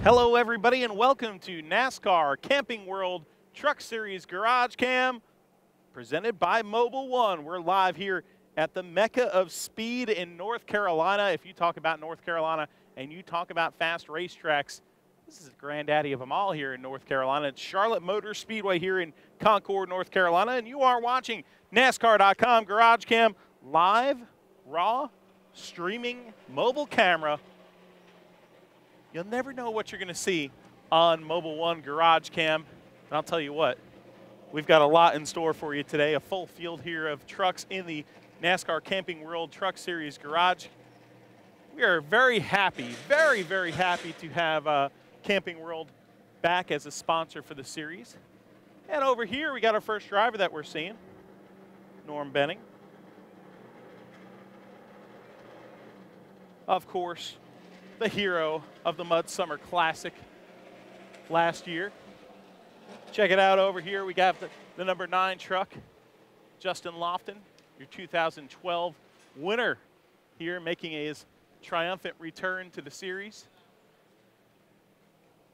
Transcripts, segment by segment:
Hello everybody and welcome to NASCAR Camping World Truck Series Garage Cam presented by Mobil 1. We're live here at the Mecca of Speed in North Carolina. If you talk about North Carolina and you talk about fast racetracks, this is the granddaddy of them all here in North Carolina. It's Charlotte Motor Speedway here in Concord, North Carolina, and you are watching NASCAR.com Garage Cam live, raw, streaming, mobile camera. You'll never know what you're going to see on Mobil 1 Garage Cam. And I'll tell you what, we've got a lot in store for you today. A full field here of trucks in the NASCAR Camping World Truck Series Garage. We are very happy, very happy to have Camping World back as a sponsor for the series. And over here, we got our first driver that we're seeing, Norm Benning. Of course, the hero of the Mud Summer Classic last year. Check it out over here. We got the number 9 truck, Justin Lofton, your 2012 winner here, making his triumphant return to the series.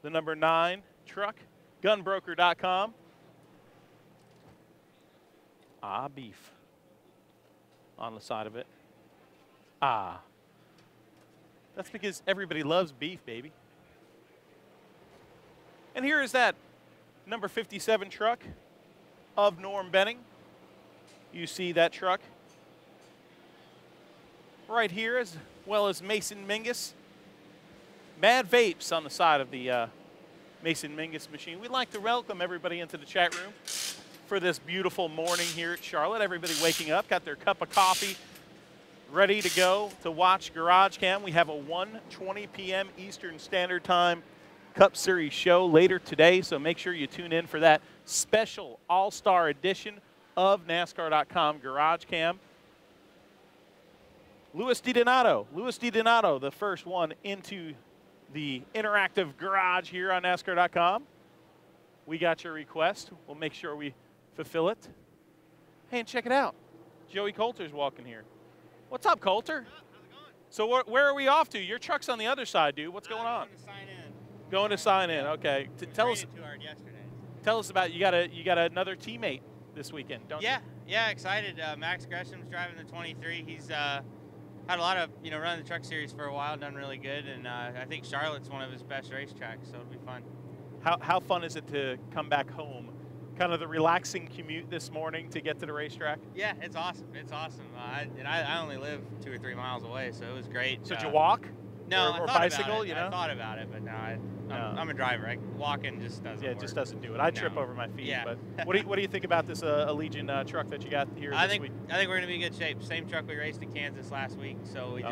The number 9 truck, gunbroker.com. Beef on the side of it. That's because everybody loves beef, baby. And here is that number 57 truck of Norm Benning. You see that truck right here, as well as Mason Mingus. Mad Vapes on the side of the Mason Mingus machine. We'd like to welcome everybody into the chat room for this beautiful morning here at Charlotte. Everybody waking up, got their cup of coffee, ready to go to watch Garage Cam. We have a 1:20 p.m. Eastern Standard Time Cup Series show later today, so make sure you tune in for that special all-star edition of NASCAR.com Garage Cam. Louis DiDonato, the first one into the interactive garage here on NASCAR.com. We got your request. We'll make sure we fulfill it. Hey, and check it out. Joey Coulter's walking here. What's up, Coulter? How's it going? So where are we off to? Your truck's on the other side, dude. What's going on? Going to sign in. Going to sign in. Okay. Tell us. Too hard yesterday. Tell us about you got another teammate this weekend, don't you? Yeah, excited. Max Gresham's driving the 23. He's had a lot of running the truck series for a while, done really good, and I think Charlotte's one of his best racetracks, so it'll be fun. How fun is it to come back home? Kind of the relaxing commute this morning to get to the racetrack? Yeah, it's awesome. It's awesome. I only live 2 or 3 miles away, so it was great. So did you walk? No, or I thought bicycle? About it. You know? I thought about it, but no, I'm a driver. Walking just doesn't. Yeah, it just doesn't do it. I trip over my feet. Yeah. But what do you think about this Allegiant truck that you got here this week? I think we're going to be in good shape. Same truck we raced in Kansas last week, so we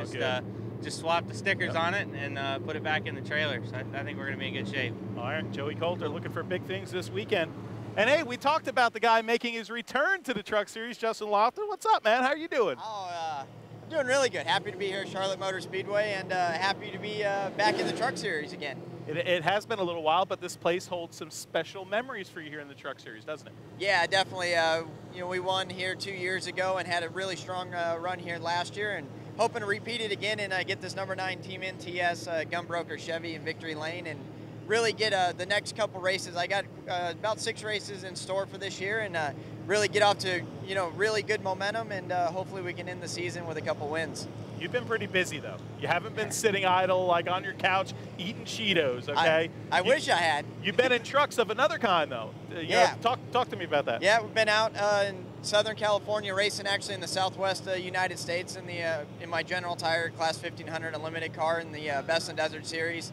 just swapped the stickers on it and put it back in the trailer. So I think we're going to be in good shape. All right, Joey Coulter looking for big things this weekend. And hey, we talked about the guy making his return to the Truck Series, Justin Lofton. What's up, man? How are you doing? I'm doing really good. Happy to be here at Charlotte Motor Speedway, and happy to be back in the Truck Series again. It has been a little while, but this place holds some special memories for you here in the Truck Series, doesn't it? Yeah, definitely. We won here 2 years ago and had a really strong run here last year, and hoping to repeat it again and get this number 9 Team NTS Gunbroker Chevy in Victory Lane and really get the next couple races. I got about 6 races in store for this year, and really get off to really good momentum, and hopefully we can end the season with a couple wins. You've been pretty busy though. You haven't been sitting idle like on your couch eating Cheetos, okay? I wish I had. You've been in trucks of another kind though. Yeah. Talk to me about that. Yeah, we've been out in Southern California racing, actually in the Southwest United States in my General Tire Class 1500 Unlimited car in the Best in Desert Series.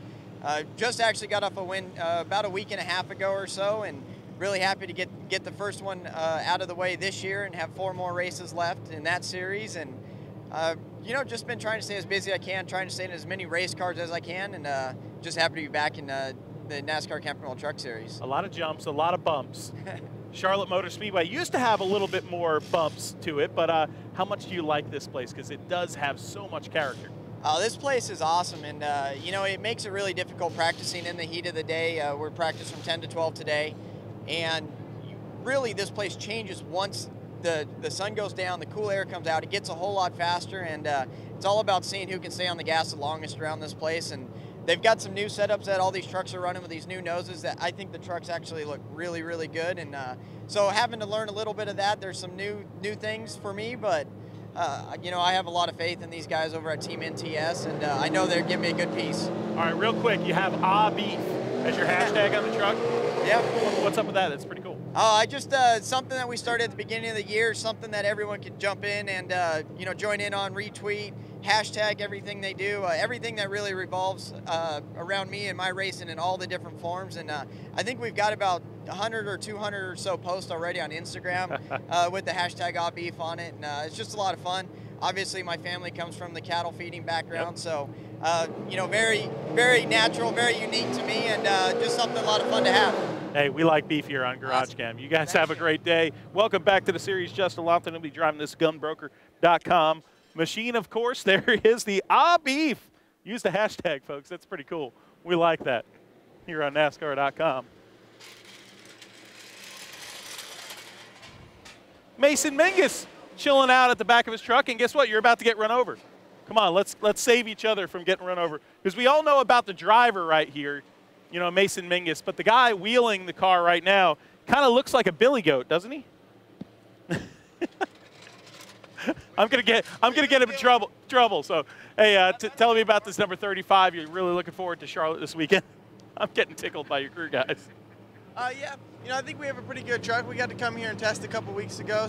Just actually got off a win about a week and a half ago or so, and really happy to get the first one out of the way this year and have 4 more races left in that series. And just been trying to stay as busy as I can, trying to stay in as many race cars as I can, and just happy to be back in the NASCAR Camping World Truck Series. A lot of jumps, a lot of bumps. Charlotte Motor Speedway used to have a little bit more bumps to it, but how much do you like this place? Because it does have so much character. This place is awesome, and it makes it really difficult practicing in the heat of the day. We're practiced from 10 to 12 today, and really this place changes once the sun goes down, the cool air comes out, it gets a whole lot faster, and it's all about seeing who can stay on the gas the longest around this place. And they've got some new setups that all these trucks are running with these new noses that I think the trucks actually look really, really good. And so having to learn a little bit of that, there's some new things for me, but you know, I have a lot of faith in these guys over at Team NTS, and I know they're giving me a good piece. All right, real quick, you have beef as your hashtag on the truck. Yeah. What's up with that? That's pretty cool. I just something that we started at the beginning of the year, something that everyone can jump in and you know, join in on, retweet, hashtag everything they do, everything that really revolves around me and my racing in all the different forms. And I think we've got about 100 or 200 or so posts already on Instagram with the hashtag #AWBEEF on it, and it's just a lot of fun. Obviously, my family comes from the cattle feeding background, so you know, very, very natural, very unique to me, and just something a lot of fun to have. Hey, we like beef here on GarageCam. You guys have a great day. Welcome back to the series. Justin Lofton will be driving this gunbroker.com machine, of course. There is the beef. Use the hashtag, folks. That's pretty cool. We like that here on NASCAR.com. Mason Mingus chilling out at the back of his truck, and guess what? You're about to get run over. Come on, let's save each other from getting run over, because we all know about the driver right here, you know, Mason Mingus, but the guy wheeling the car right now kind of looks like a billy goat, doesn't he? I'm gonna get him in trouble. So, hey, tell me about this number 35. You're really looking forward to Charlotte this weekend. I'm getting tickled by your crew guys. Yeah, you know, I think we have a pretty good truck. We got to come here and test a couple weeks ago,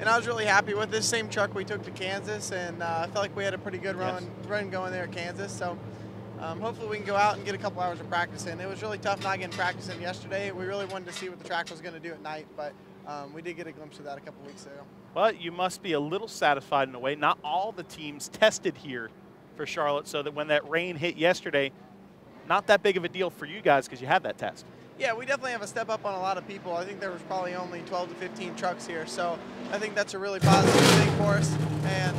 and I was really happy with this same truck we took to Kansas, and I felt like we had a pretty good run going there at Kansas. So hopefully we can go out and get a couple hours of practice in. It was really tough not getting practice in yesterday. We really wanted to see what the track was going to do at night, but we did get a glimpse of that a couple weeks ago. But you must be a little satisfied in a way. Not all the teams tested here for Charlotte, so that when that rain hit yesterday, not that big of a deal for you guys because you had that test. Yeah, we definitely have a step up on a lot of people. I think there was probably only 12 to 15 trucks here, so I think that's a really positive thing for us. And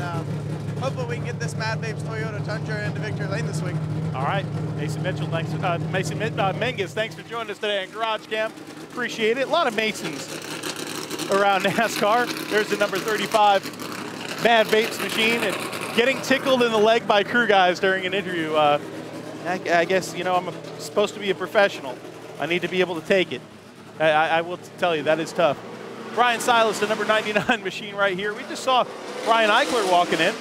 hopefully we can get this Mad Babes Toyota Tundra into victory lane this week. All right, Mason Mitchell, thanks. Mingus, thanks for joining us today on GarageCam. Appreciate it. A lot of Masons around NASCAR. There's the number 35 Mad Babes machine, and getting tickled in the leg by crew guys during an interview. I guess, you know, I'm supposed to be a professional. I need to be able to take it. I will tell you, that is tough. Brian Silas, the number 99 machine right here. We just saw Brian Eichler walking in.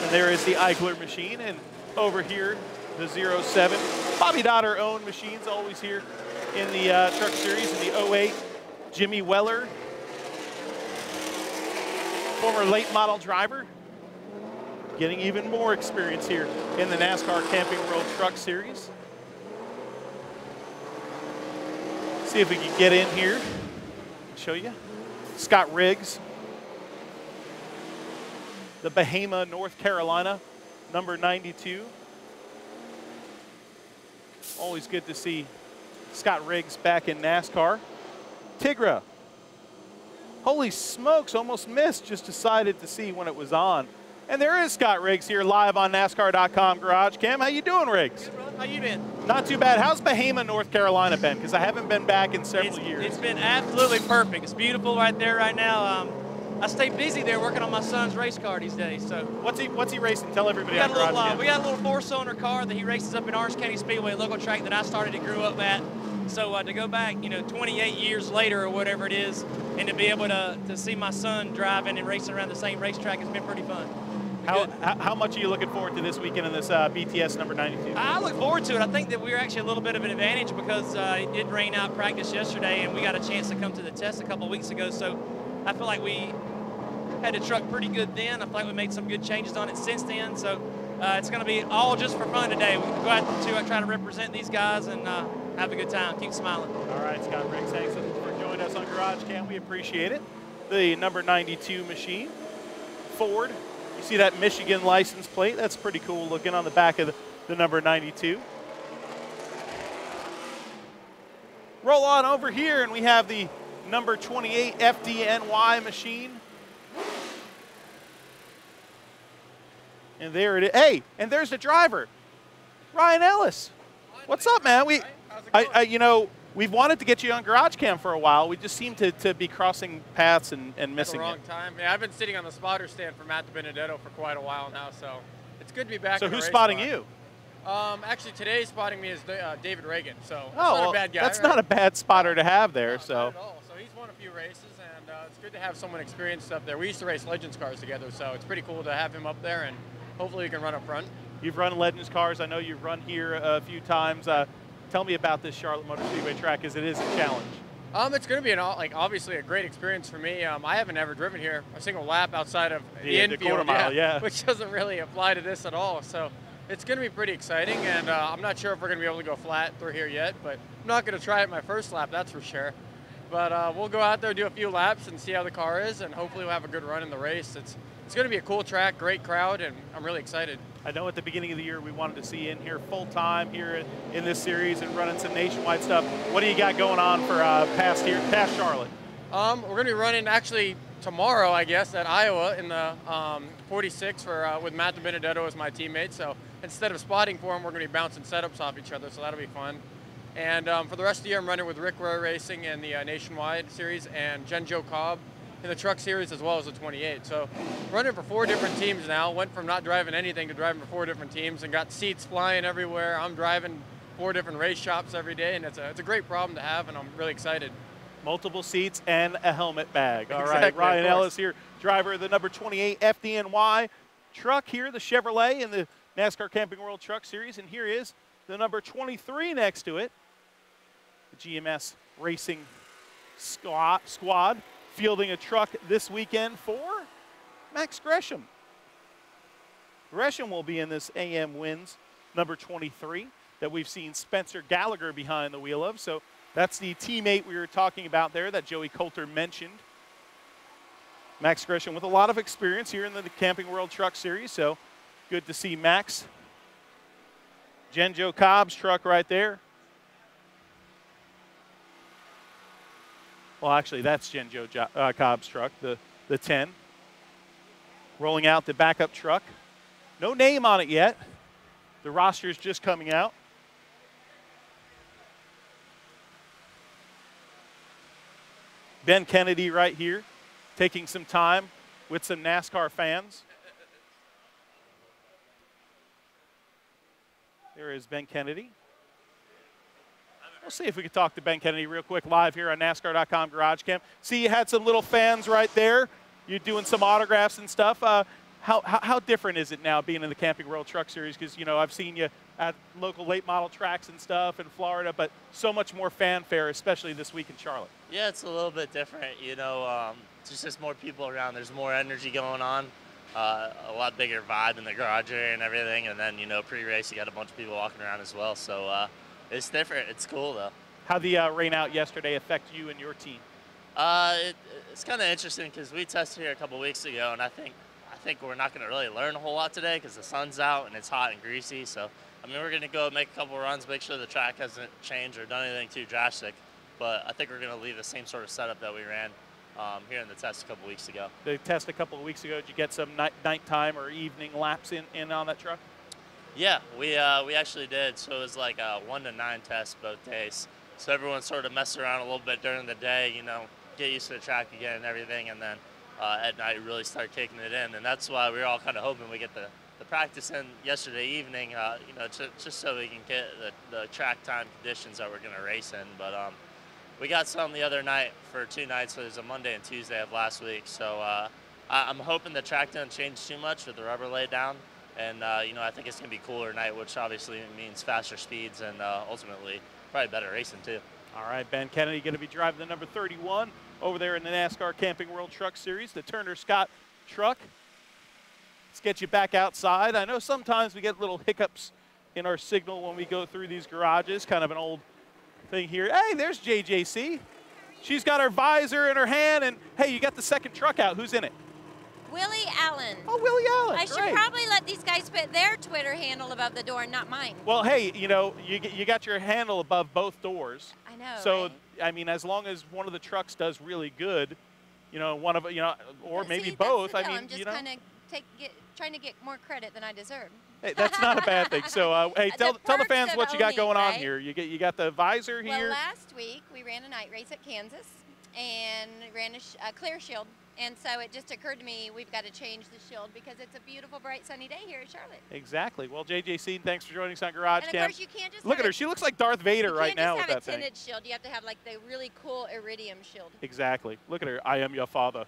And there is the Eichler machine. And over here, the 07. Bobby Dotter owned machines, always here in the Truck Series. In the 08, Jimmy Weller, former late model driver, getting even more experience here in the NASCAR Camping World Truck Series. See if we can get in here and show you. Scott Riggs, the Bahama, North Carolina, number 92. Always good to see Scott Riggs back in NASCAR. Tigra, holy smokes, almost missed, just decided to see when it was on. And there is Scott Riggs here live on NASCAR.com GarageCam. How you doing, Riggs? Good, brother. How you been? Not too bad. How's Bahama, North Carolina been? Because I haven't been back in several years. It's been absolutely perfect. It's beautiful right there right now. I stay busy there working on my son's race car these days. So what's he racing? Tell everybody we got on GarageCam. We got a little four-cylinder car that he races up in Orange County Speedway, a local track that I started and grew up at. So to go back, you know, 28 years later or whatever it is, and to be able to see my son driving and racing around the same racetrack has been pretty fun. How much are you looking forward to this weekend in this BTS number 92? I look forward to it. I think that we're actually a little bit of an advantage because it did rain out practice yesterday, and we got a chance to come to the test a couple of weeks ago. So I feel like we had the truck pretty good then. I feel like we made some good changes on it since then. So it's going to be all just for fun today. We go out to try to represent these guys and have a good time. Keep smiling. All right, Scott Riggs, thanks for joining us on GarageCam. We appreciate it. The number 92 machine, Ford. You see that Michigan license plate? That's pretty cool looking on the back of the number 92. Roll on over here, and we have the number 28 FDNY machine. And there it is. Hey, and there's the driver, Ryan Ellis. What's up, man? You know, we've wanted to get you on GarageCam for a while. We just seem to be crossing paths and missing At the wrong time. Yeah, I've been sitting on the spotter stand for Matt DiBenedetto for quite a while now, so It's good to be back. So in a who's race spotting car. you? Actually, today spotting me is David Reagan. So that's Oh, not well, a bad guy. that's right? not a bad spotter to have there. No, So. not at all. So he's won a few races, and it's good to have someone experienced up there. We used to race Legends cars together, so it's pretty cool to have him up there, and hopefully we can run up front. You've run Legends cars. I know you've run here a few times. Tell me about this Charlotte Motor Speedway track, as it is a challenge. It's going to be obviously a great experience for me. I haven't ever driven here a single lap outside of the infield, quarter mile, yeah, which doesn't really apply to this at all. So it's going to be pretty exciting, and I'm not sure if we're going to be able to go flat through here yet, but I'm not going to try it my first lap, that's for sure. But we'll go out there, do a few laps, and see how the car is, and hopefully we'll have a good run in the race. It's going to be a cool track, great crowd, and I'm really excited. I know at the beginning of the year we wanted to see you in here full time here in this series and running some nationwide stuff. What do you got going on for past Charlotte? We're going to be running actually tomorrow, I guess, at Iowa in the 46 with Matt DiBenedetto as my teammate. So instead of spotting for him, we're going to be bouncing setups off each other, so that'll be fun. And for the rest of the year, I'm running with Rick Roy Racing in the Nationwide Series and Joe Cobb in the Truck Series, as well as the 28. So running for 4 different teams now. Went from not driving anything to driving for 4 different teams, and got seats flying everywhere. I'm driving 4 different race shops every day, and it's a great problem to have, and I'm really excited. Multiple seats and a helmet bag. All Exactly, right, Ryan Ellis here, driver of the number 28 FDNY truck here, the Chevrolet in the NASCAR Camping World Truck Series, and here is the number 23 next to it, the GMS Racing squad, fielding a truck this weekend for Max Gresham. Gresham will be in this AM Wins number 23 that we've seen Spencer Gallagher behind the wheel of. So that's the teammate we were talking about there that Joey Coulter mentioned. Max Gresham with a lot of experience here in the Camping World Truck Series, so good to see Max. Joe Cobb's truck right there. Well, actually, that's Joe Cobb's truck, the 10. Rolling out the backup truck. No name on it yet. The roster's just coming out. Ben Kennedy right here, taking some time with some NASCAR fans. There is Ben Kennedy. We'll see if we can talk to Ben Kennedy real quick live here on NASCAR.com GarageCam. See, you had some little fans right there. You're doing some autographs and stuff. How different is it now being in the Camping World Truck Series? Because, you know, I've seen you at local late model tracks and stuff in Florida, but so much more fanfare, especially this week in Charlotte. Yeah, it's a little bit different. You know, it's just more people around. There's more energy going on. A lot bigger vibe in the garage area and everything. And then, you know, pre-race, you got a bunch of people walking around as well. So it's different. It's cool, though. How'd the rain out yesterday affect you and your team? It's kind of interesting because we tested here a couple weeks ago, and I think we're not going to really learn a whole lot today because the sun's out and it's hot and greasy. So, I mean, we're going to go make a couple runs, make sure the track hasn't changed or done anything too drastic. But I think we're going to leave the same sort of setup that we ran here in the test a couple weeks ago. The test a couple of weeks ago, did you get some nighttime or evening laps in on that truck? Yeah, we actually did. So it was like a 1 to 9 test both days. So everyone sort of messed around a little bit during the day, you know, get used to the track again and everything, and then at night really start kicking it in. And that's why we were all kind of hoping we get the practice in yesterday evening, you know, just so we can get the track time conditions that we're going to race in. But we got some the other night for 2 nights, so it was a Monday and Tuesday of last week. So I'm hoping the track doesn't change too much with the rubber laid down. And, you know, I think it's going to be cooler night, which obviously means faster speeds and ultimately probably better racing too. All right, Ben Kennedy going to be driving the number 31 over there in the NASCAR Camping World Truck Series, the Turner Scott truck. Let's get you back outside. I know sometimes we get little hiccups in our signal when we go through these garages, kind of an old thing here. Hey, there's JJC. She's got her visor in her hand, and hey, you got the second truck out. Who's in it? Willie Allen. Oh, Willie Allen. I should probably let these guys put their Twitter handle above the door, not mine. Well, hey, you know, you got your handle above both doors. I know. So, right? I mean, as long as one of the trucks does really good, you know, one of, you know, or See, maybe that's both. the I deal. mean, I'm just you know, kind of trying to get more credit than I deserve. hey, that's not a bad thing. So, hey, tell the fans perks what of you got owning, going on right? here. You got the visor here. Well, last week we ran a night race at Kansas and ran a clear shield And so it just occurred to me we've got to change the shield because it's a beautiful, bright, sunny day here in Charlotte. Exactly. Well, JJ Seaton, thanks for joining us on GarageCam. And of course, you can't just look at her. She looks like Darth Vader right now with that thing. You can't just have a tinted shield. You have to have like the really cool iridium shield. Exactly. Look at her. I am your father.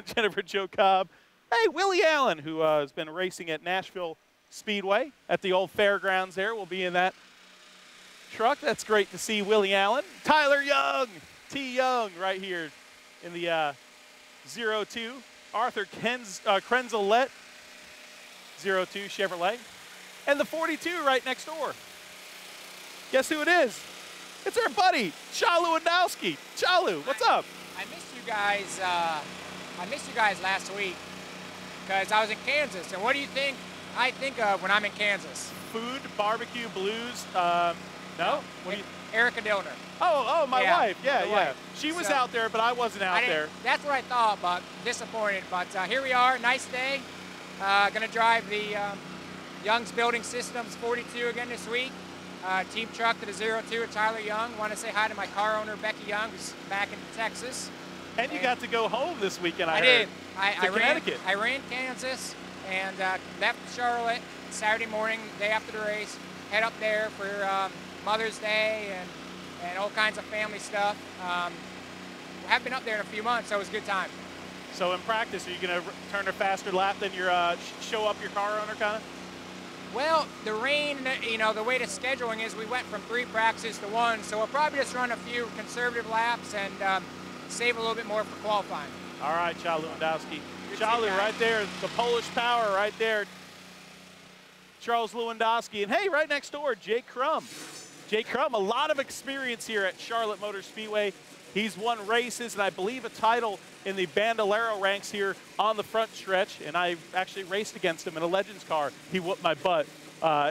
Jennifer Jo Cobb. Hey, Willie Allen, who has been racing at Nashville Speedway at the old fairgrounds there, will be in that truck. That's great to see Willie Allen. Tyler Young, T. Young, right here in the 02. Arthur Krenzelette, 02 Chevrolet. And the 42 right next door. Guess who it is? It's our buddy, Coulter Lewandowski. Chalu, what's up? I missed you guys. I missed you guys last week because I was in Kansas. And what do you think I think of when I'm in Kansas? Food, barbecue, blues. No? What do you? Erica Dillner. Oh, my wife. Yeah, my yeah. wife. She was out there, but I wasn't out there. That's what I thought, but disappointed. But here we are, nice day. Going to drive the Young's Building Systems 42 again this week. Team truck to the 02 with Tyler Young. Want to say hi to my car owner, Becky Young, who's back in Texas. And you got to go home this weekend, I heard. Did. To Connecticut. I ran Kansas and left Charlotte Saturday morning, day after the race. Head up there for Mother's Day and all kinds of family stuff. I haven't been up there in a few months, so it was a good time. So in practice, are you going to turn a faster lap than your show up your car owner kind of? Well, the rain, the way the scheduling is, we went from 3 practices to 1, so we'll probably just run a few conservative laps and save a little bit more for qualifying. All right, Coulter Lewandowski. Coulter right there, the Polish power right there. Charles Lewandowski. And hey, right next door, Jake Crum. Jake Crum, a lot of experience here at Charlotte Motor Speedway. He's won races and I believe a title in the Bandolero ranks here on the front stretch. And I actually raced against him in a Legends car. He whooped my butt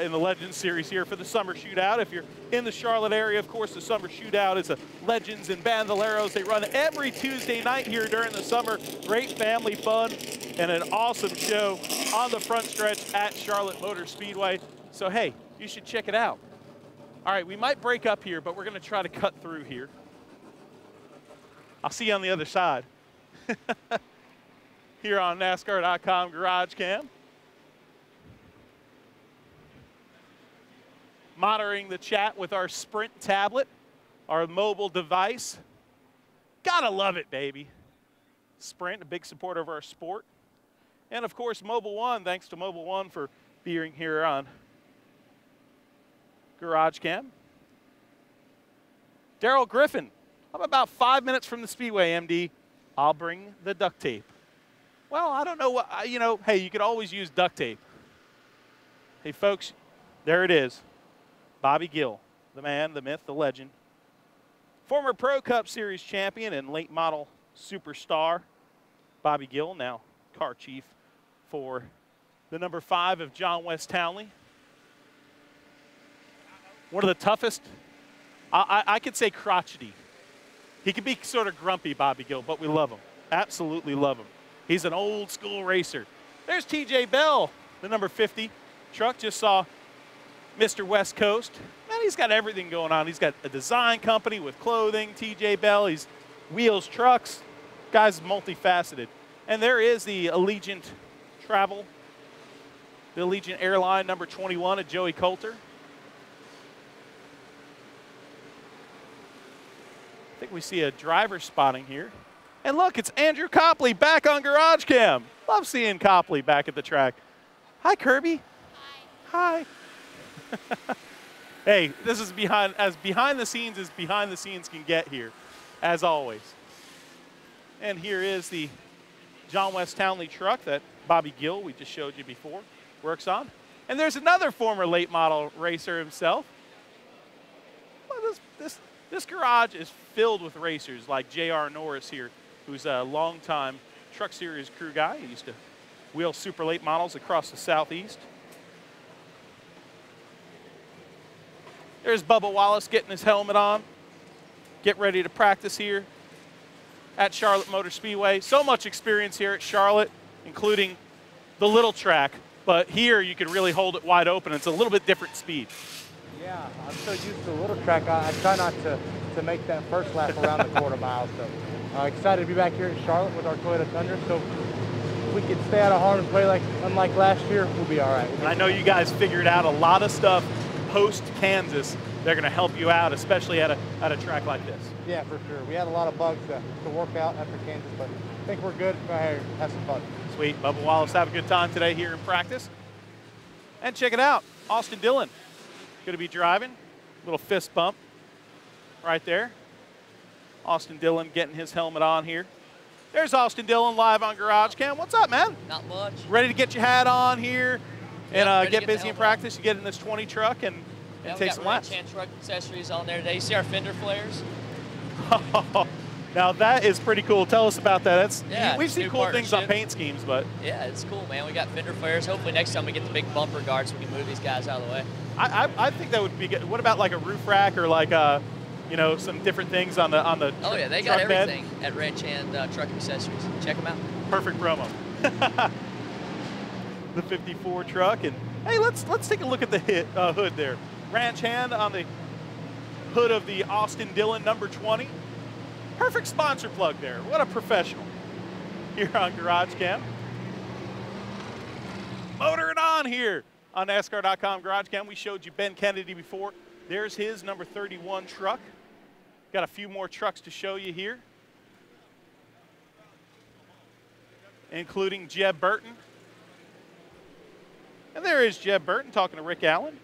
in the Legends Series here for the Summer Shootout. If you're in the Charlotte area, of course, the Summer Shootout is a Legends and Bandoleros. They run every Tuesday night here during the summer. Great family fun and an awesome show on the front stretch at Charlotte Motor Speedway. So, hey, you should check it out. All right, we might break up here, but we're going to try to cut through here. I'll see you on the other side. Here on NASCAR.com GarageCam. Monitoring the chat with our Sprint tablet, our mobile device. Gotta love it, baby. Sprint, a big supporter of our sport. And of course, Mobile One, thanks to Mobile One for being here on GarageCam. Daryl Griffin, I'm about 5 minutes from the Speedway, MD. I'll bring the duct tape. Well, I don't know what, hey, you could always use duct tape. Hey, folks, there it is. Bobby Gill, the man, the myth, the legend. Former Pro Cup Series champion and late model superstar. Bobby Gill, now car chief for the number 5 of John West Townley. One of the toughest, I could say crotchety. He can be sort of grumpy, Bobby Gill, but we love him. Absolutely love him. He's an old school racer. There's TJ Bell, the number 50 truck. Just saw Mr. West Coast. Man, he's got everything going on. He's got a design company with clothing, TJ Bell. He's wheels trucks. Guy's multifaceted. And there is the Allegiant Travel, the Allegiant Airline number 21 of Joey Coulter. I think we see a driver spotting here. And look, it's Andrew Copley back on GarageCam. Love seeing Copley back at the track. Hi, Kirby. Hi. Hey, this is as behind the scenes as behind the scenes can get here, as always. And here is the John West Townley truck that Bobby Gill, we just showed you before, works on. And there's another former late model racer himself. Well, this garage is filled with racers like J.R. Norris here, who's a longtime Truck Series crew guy. He used to wheel super late models across the Southeast. There's Bubba Wallace getting his helmet on. Get ready to practice here at Charlotte Motor Speedway. So much experience here at Charlotte, including the little track. But here you can really hold it wide open. It's a little bit different speed. Yeah, I'm so used to the little track. I try not to to make that first lap around the quarter mile. So excited to be back here in Charlotte with our Toyota Tundra. So if we can stay out of harm's way like unlike last year, we'll be all right. And I know you guys figured out a lot of stuff post-Kansas. They're going to help you out, especially at a track like this. Yeah, for sure. We had a lot of bugs to work out after Kansas, but I think we're good. Go ahead and have some fun. Sweet. Bubba Wallace, have a good time today here in practice. And check it out. Austin Dillon going to be driving. Little fist bump right there. Austin Dillon getting his helmet on here. There's Austin Dillon live on GarageCam. What's up, man? Not much. Ready to get your hat on here and get busy in on. practice? You get in this 20 truck and take some laps. We got truck accessories on there today. You see our fender flares? Now that is pretty cool. Tell us about that. We've it's seen new cool things on partnership. paint schemes, but Yeah, it's cool, man. We got fender flares. Hopefully next time we get the big bumper guards so we can move these guys out of the way. I think that would be good. What about like a roof rack or like some different things on the Oh yeah, they got everything at Ranch Hand Truck Accessories. Check them out. Perfect promo. The 54 truck, and hey, let's take a look at the hood there. Ranch Hand on the hood of the Austin Dillon number 20. Perfect sponsor plug there. What a professional. Here on GarageCam. Motor it on here on NASCAR.com GarageCam. We showed you Ben Kennedy before. There's his number 31 truck. Got a few more trucks to show you here, including Jeb Burton. And there is Jeb Burton talking to Rick Allen.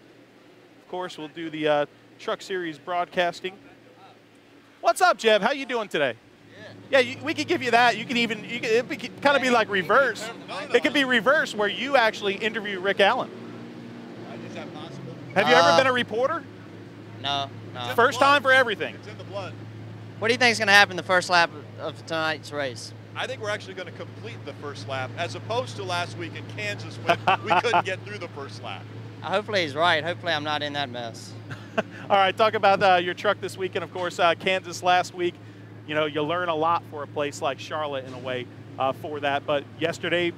Of course, we'll do the Truck Series broadcasting. What's up, Jeb? How you doing today? Yeah, we could give you that. You could even, it could kind of be like reverse. It could be reverse where you actually interview Rick Allen. Is that possible? Have you ever been a reporter? No. First time for everything. It's in the blood. What do you think is going to happen the first lap of tonight's race? I think we're actually going to complete the first lap, as opposed to last week in Kansas when we couldn't get through the first lap. Hopefully he's right. Hopefully I'm not in that mess. All right, talk about your truck this weekend. Of course, Kansas last week. You know, you learn a lot for a place like Charlotte in a way for that. But yesterday,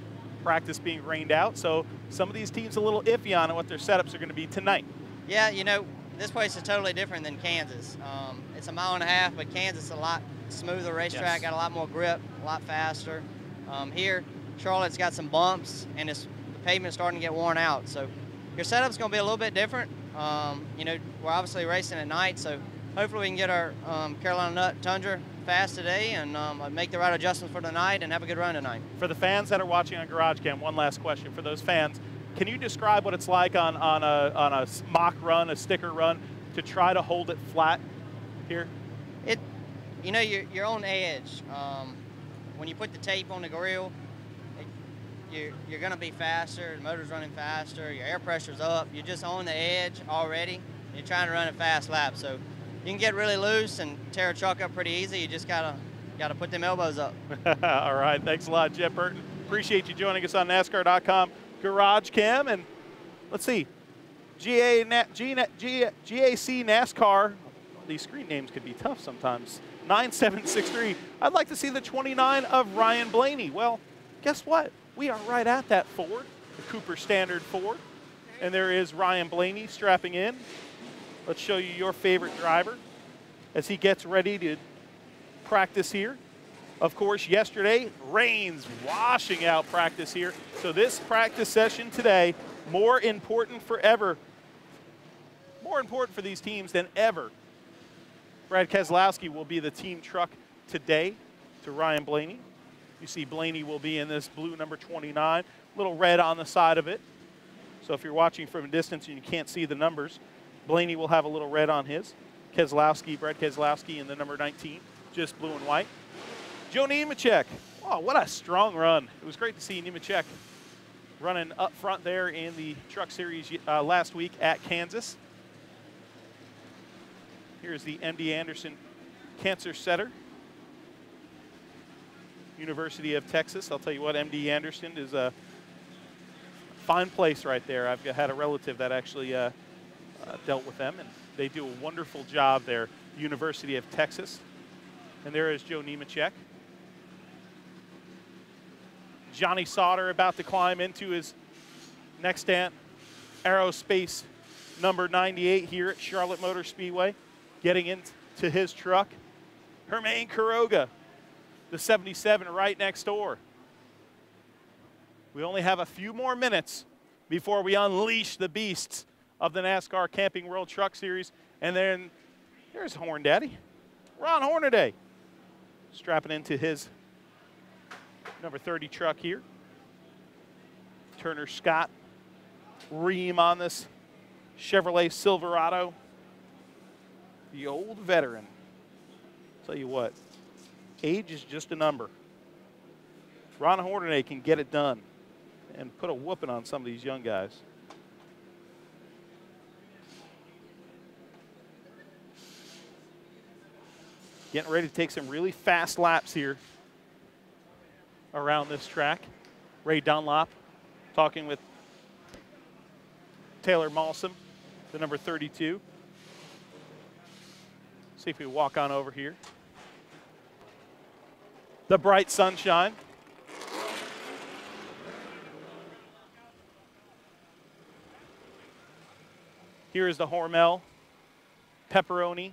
practice being rained out, so some of these teams a little iffy on what their setups are going to be tonight. Yeah, you know, this place is totally different than Kansas. It's a mile and a half, but Kansas is a lot smoother racetrack, got a lot more grip, a lot faster. Here, Charlotte's got some bumps, and the pavement's starting to get worn out. So your setup's going to be a little bit different. You know, we're obviously racing at night, so hopefully we can get our Carolina Nut Tundra fast today and make the right adjustments for tonight and have a good run tonight. For the fans that are watching on GarageCam, one last question for those fans. Can you describe what it's like on a mock run, a sticker run, to try to hold it flat here? You know, you're on edge. When you put the tape on the grill, you're going to be faster. The motor's running faster. Your air pressure's up. You're just on the edge already. You're trying to run a fast lap, so you can get really loose and tear a truck up pretty easy. You just gotta put them elbows up. All right, thanks a lot, Jeb Burton. Appreciate you joining us on NASCAR.com GarageCam, and let's see, GAC NASCAR. These screen names could be tough sometimes. 9763. I'd like to see the 29 of Ryan Blaney. Well, guess what? We are right at that Ford, the Cooper Standard Ford, and there is Ryan Blaney strapping in. Let's show you your favorite driver as he gets ready to practice here. Of course, yesterday, rains washing out practice here. So this practice session today, more important for these teams than ever. Brad Keselowski will be the team truck today to Ryan Blaney. You see Blaney will be in this blue number 29, little red on the side of it. So if you're watching from a distance and you can't see the numbers, Blaney will have a little red on his. Keselowski, Brad Keselowski in the number 19, just blue and white. Joe Nemechek, wow, what a strong run. It was great to see Nemechek running up front there in the Truck Series last week at Kansas. Here's the MD Anderson Cancer Setter, University of Texas. I'll tell you what, MD Anderson is a fine place right there. I've had a relative that actually dealt with them, and they do a wonderful job there, University of Texas. And there is Joe Nemechek. Johnny Sauter about to climb into his next Aerospace number 98 here at Charlotte Motor Speedway. Getting to his truck. Hermaine Quiroga, the 77, right next door. We only have a few more minutes before we unleash the beasts of the NASCAR Camping World Truck Series. And then there's Horn Daddy, Ron Hornaday, strapping into his number 30 truck here. Turner Scott, Ream on this Chevrolet Silverado. The old veteran. Tell you what, age is just a number. Ron Hornaday can get it done and put a whooping on some of these young guys. Getting ready to take some really fast laps here around this track. Ray Dunlop talking with Taylor Malsom, the number 32. See if we walk on over here. The bright sunshine. Here is the Hormel Pepperoni,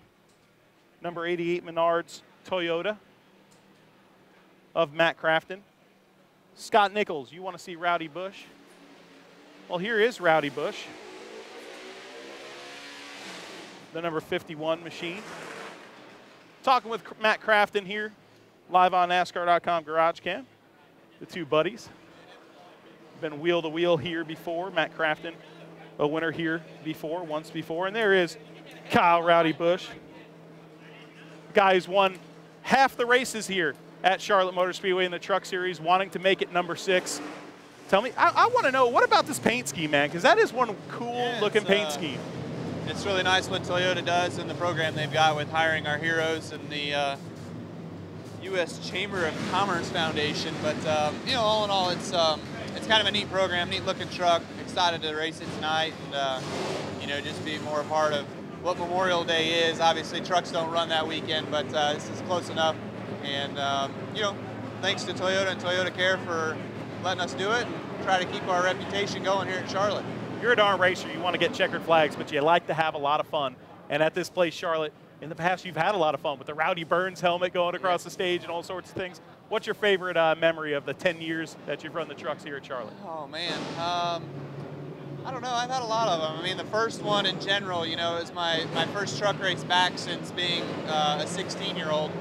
number 88 Menards Toyota of Matt Crafton. Scott Nichols, you want to see Rowdy Busch? Well, here is Rowdy Busch, the number 51 machine. Talking with Matt Crafton here, live on NASCAR.com GarageCam. The two buddies. Been wheel to wheel here before. Matt Crafton, a winner here before, once before. And there is Kyle Rowdy Busch. Guy who's won half the races here at Charlotte Motor Speedway in the Truck Series, wanting to make it number 6. Tell me, I want to know, what about this paint scheme, man? Because that is one cool-looking paint scheme. It's really nice what Toyota does and the program they've got with hiring our heroes and the U.S. Chamber of Commerce Foundation. But you know, all in all, it's kind of a neat program, neat-looking truck. Excited to race it tonight, and you know, just be more a part of what Memorial Day is. Obviously, trucks don't run that weekend, but this is close enough. And you know, thanks to Toyota and Toyota Care for letting us do it and try to keep our reputation going here in Charlotte. You're a darn racer. You want to get checkered flags, but you like to have a lot of fun. And at this place, Charlotte, in the past, you've had a lot of fun with the Rowdy Burns helmet going across the stage and all sorts of things. What's your favorite memory of the 10 years that you've run the trucks here at Charlotte? Oh, man. I don't know. I've had a lot of them. I mean, the first one in general, you know, is my first truck race back since being a 16-year-old.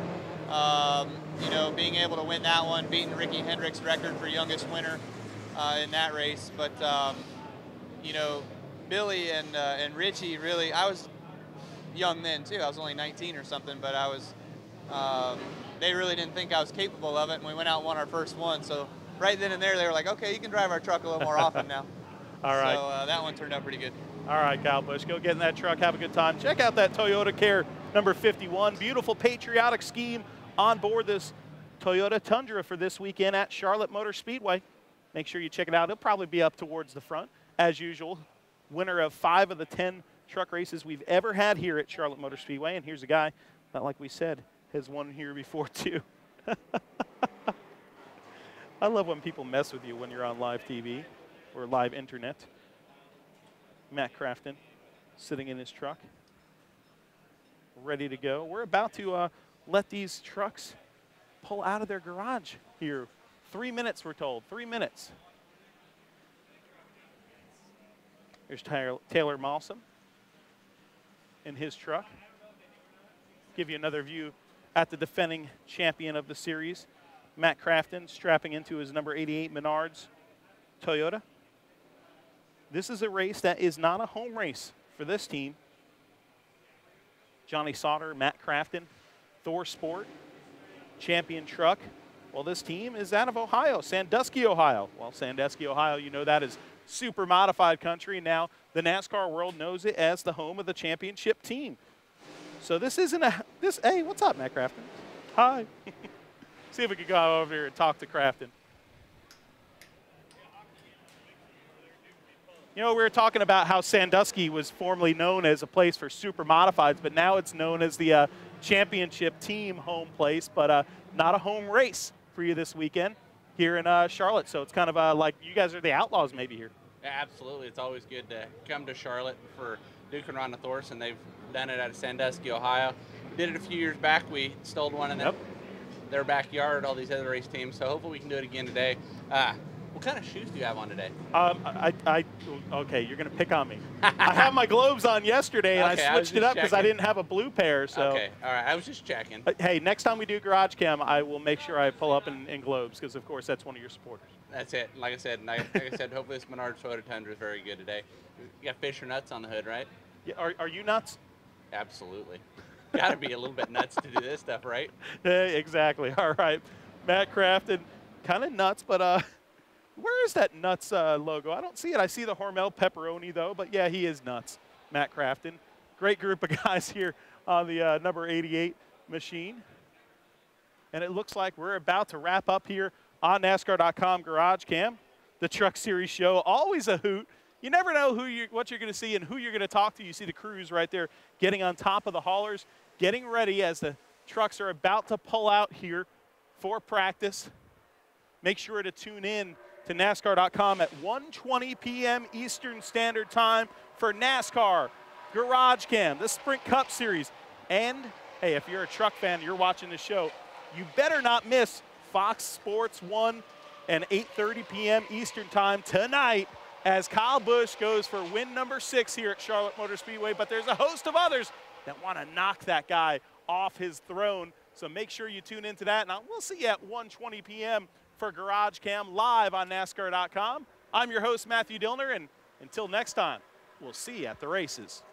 You know, being able to win that one, beating Ricky Hendrick's record for youngest winner in that race. But, you know, Billy and Richie really, I was young then too. I was only 19 or something, but I was, they really didn't think I was capable of it, and we went out and won our first one. So right then and there, they were like, okay, you can drive our truck a little more often now. All right. So that one turned out pretty good. All right, Kyle Busch, go get in that truck, have a good time. Check out that Toyota Care number 51. Beautiful patriotic scheme on board this Toyota Tundra for this weekend at Charlotte Motor Speedway. Make sure you check it out. It'll probably be up towards the front, as usual. Winner of 5 of the 10 truck races we've ever had here at Charlotte Motor Speedway. And here's a guy that, like we said, has won here before too. I love when people mess with you when you're on live TV or live internet. Matt Crafton sitting in his truck, ready to go. We're about to let these trucks pull out of their garage here. 3 minutes, we're told, 3 minutes. Here's Taylor Malsom in his truck. Give you another view at the defending champion of the series, Matt Crafton, strapping into his number 88 Menards Toyota. This is a race that is not a home race for this team. Johnny Sauter, Matt Crafton, Thor Sport, champion truck. Well, this team is out of Ohio, Sandusky, Ohio. Well, Sandusky, Ohio, you know that is super modified country. Now the NASCAR world knows it as the home of the championship team. So this isn't a, hey, what's up, Matt Crafton? Hi. See if we can go over here and talk to Crafton. You know, we were talking about how Sandusky was formerly known as a place for super modifieds, but now it's known as the championship team home place, but not a home race for you this weekend here in Charlotte. So it's kind of like you guys are the outlaws maybe here. Yeah, absolutely. It's always good to come to Charlotte for Duke and Ron Thorson. They've done it out of Sandusky, Ohio. did it a few years back. We installed one in their backyard, all these other race teams. So hopefully we can do it again today. What kind of shoes do you have on today? Okay, you're going to pick on me. I have my Globes on yesterday, and Okay, I switched it up because I checking. didn't have a blue pair. So. Okay, all right. I was just checking. Hey, next time we do GarageCam, I will make sure I pull up in Globes because, of course, that's one of your supporters. That's it. Like I said, hopefully this Menards Toyota Tundra is very good today. You got Fisher nuts on the hood, right? Yeah. Are you nuts? Absolutely. Got to be a little bit nuts to do this stuff, right? Yeah, exactly. All right. Matt Crafton, kind of nuts, but where is that nuts logo? I don't see it. I see the Hormel pepperoni, though, but yeah, he is nuts. Matt Crafton. Great group of guys here on the number 88 machine. And it looks like we're about to wrap up here on NASCAR.com GarageCam. The Truck Series show, always a hoot. You never know what you're going to see and who you're going to talk to. You see the crews right there getting on top of the haulers, getting ready as the trucks are about to pull out here for practice. Make sure to tune in to NASCAR.com at 1:20 p.m. Eastern Standard Time for NASCAR GarageCam, the Sprint Cup Series. And, hey, if you're a truck fan and you're watching the show, you better not miss Fox Sports 1 and 8:30 p.m. Eastern Time tonight as Kyle Busch goes for win number 6 here at Charlotte Motor Speedway. But there's a host of others that want to knock that guy off his throne. So make sure you tune into that. Now, we'll see you at 1:20 p.m. for GarageCam live on NASCAR.com. I'm your host, Matthew Dillner, and until next time, we'll see you at the races.